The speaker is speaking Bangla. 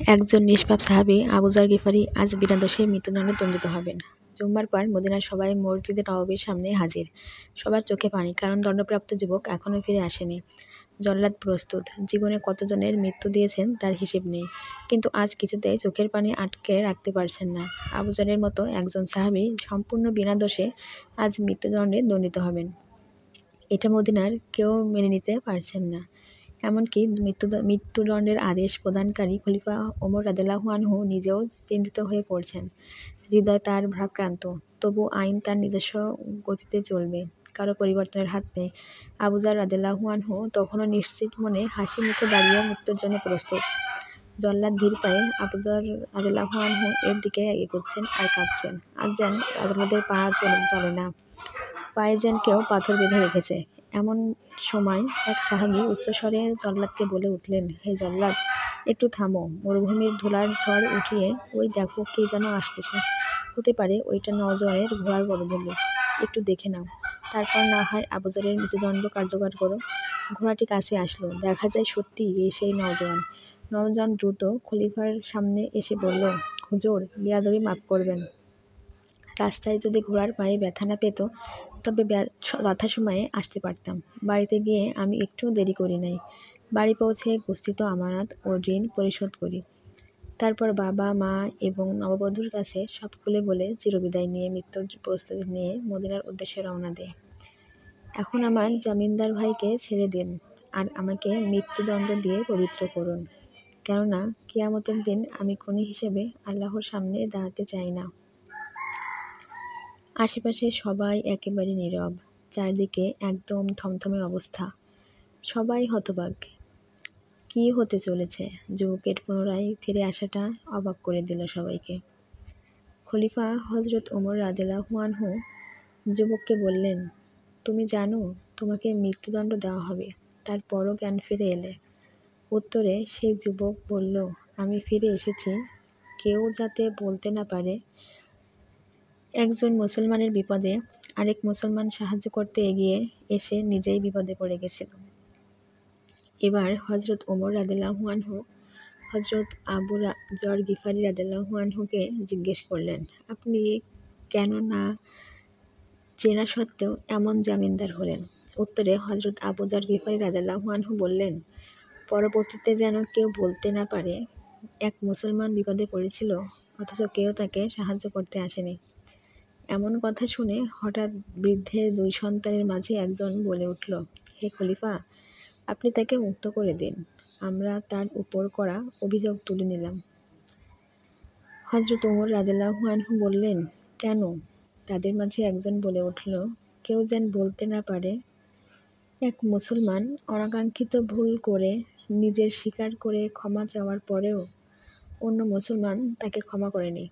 একজন নিষ্পাপ সাহাবী আবু যর গিফারী আজ বিনা দোষে মৃত্যুদণ্ডে দণ্ডিত হবেন। জুম্মার পর মদিনার সবাই মসজিদে নববীর সামনে হাজির। সবার চোখে পানি, কারণ দণ্ডপ্রাপ্ত যুবক এখনও ফিরে আসেনি। জল্লাদ প্রস্তুত। জীবনে কতজনের মৃত্যু দিয়েছেন তার হিসেব নেই, কিন্তু আজ কিছুতেই চোখের পানি আটকে রাখতে পারছেন না। আবু যরের মতো একজন সাহাবী সম্পূর্ণ বিনা দোষে আজ মৃত্যুদণ্ডে দণ্ডিত হবেন, এটা মদিনার কেউ মেনে নিতে পারছেন না। এমনকি মৃত্যুদণ্ডের আদেশ প্রদানকারী খলিফা ওমর রাদিয়াল্লাহু আনহু নিজেও চিন্তিত হয়ে পড়ছেন। হৃদয় তার ভারাক্রান্ত, তবু আইন তার নিজস্ব গতিতে চলবে, কারো পরিবর্তনের হাত নেই। আবু যর রাদিয়াল্লাহু আনহু তখনও নিশ্চিত মনে হাসি মুখে দাঁড়িয়ে মৃত্যুর জন্য প্রস্তুত। জল্লাদ ধীর পায়ে আবু যর রাদিয়াল্লাহু আনহু এর দিকে এগোচ্ছেন আর কাঁদছেন। আজ যেন আদালতের পা চলে না, পায়ে যেন কেউ পাথর বেঁধে রেখেছে। এমন সময় এক সাহাবী উচ্চস্বরে জল্লাদকে বলে উঠলেন, হে জল্লাদ, একটু থামো। মরুভূমির ধুলার ঝড় উঠিয়ে ওই দেখো কে যেন আসতেছে। হতে পারে ওইটা নওজোয়ানের ঘোড়ার পদধূলি। একটু দেখে নাও, তারপর না হয় আবু যরের মৃত্যুদণ্ড কার্যকর করো। ঘোড়াটি কাছে আসলো, দেখা যায় সত্যিই সেই নওজোয়ান। নওজোয়ান দ্রুত খলিফার সামনে এসে বলল, হুজুর, বেয়াদবি মাফ করবেন। রাস্তায় যদি ঘোড়ার পায়ে ব্যথা না পেত তবে যথাসময়ে আসতে পারতাম। বাড়িতে গিয়ে আমি একটু দেরি করি নাই। বাড়ি পৌঁছে গচ্ছিত আমানত ও ঋণ পরিশোধ করি। তারপর বাবা, মা এবং নববধূর কাছে সব খুলে বলে চিরবিদায় নিয়ে মৃত্যুর প্রস্তুতি নিয়ে মদিনার উদ্দেশ্যে রওনা দেয়। এখন আমার জামিনদার ভাইকে ছেড়ে দিন আর আমাকে মৃত্যুদণ্ড দিয়ে পবিত্র করুন, কেননা কিয়ামতের দিন আমি খুনি হিসেবে আল্লাহর সামনে দাঁড়াতে চাই না। আশেপাশে সবাই একেবারে নীরব, চারদিকে একদম থমথমে অবস্থা। সবাই হতবাক। কী হতে চলেছে? যুবকের পুনরায় ফিরে আসাটা অবাক করে দিল সবাইকে। খলিফা হযরত ওমর রাদিয়াল্লাহু আনহু যুবককে বললেন, তুমি জানো তোমাকে মৃত্যুদণ্ড দেওয়া হবে, তারপরও জ্ঞান ফিরে এলে? উত্তরে সেই যুবক বলল, আমি ফিরে এসেছি কেউ যাতে বলতে না পারে একজন মুসলমানের বিপদে আরেক মুসলমান সাহায্য করতে এগিয়ে এসে নিজেই বিপদে পড়ে গেছিল। এবার হযরত ওমর রাদিয়াল্লাহু আনহু হযরত আবু যর গিফারী রাদিয়াল্লাহু আনহুকে জিজ্ঞেস করলেন, আপনি কেন না চেনা সত্ত্বেও এমন জামিনদার হলেন? উত্তরে হযরত আবু যর গিফারী রাদিয়াল্লাহু আনহু বললেন, পরবর্তীতে যেন কেউ বলতে না পারে এক মুসলমান বিপদে পড়েছিল অথচ কেউ তাকে সাহায্য করতে আসেনি। এমন কথা শুনে হঠাৎ বৃদ্ধের দুই সন্তানের মাঝে একজন বলে উঠল, হে খলিফা, আপনি তাকে মুক্ত করে দিন, আমরা তার উপর করা অভিযোগ তুলে নিলাম। হযরত ওমর রাদিয়াল্লাহু আনহু বললেন, কেন? তাদের মাঝে একজন বলে উঠল, কেউ যেন বলতে না পারে এক মুসলমান অনাকাঙ্ক্ষিত ভুল করে নিজের স্বীকার করে ক্ষমা চাওয়ার পরেও অন্য মুসলমান তাকে ক্ষমা করেনি।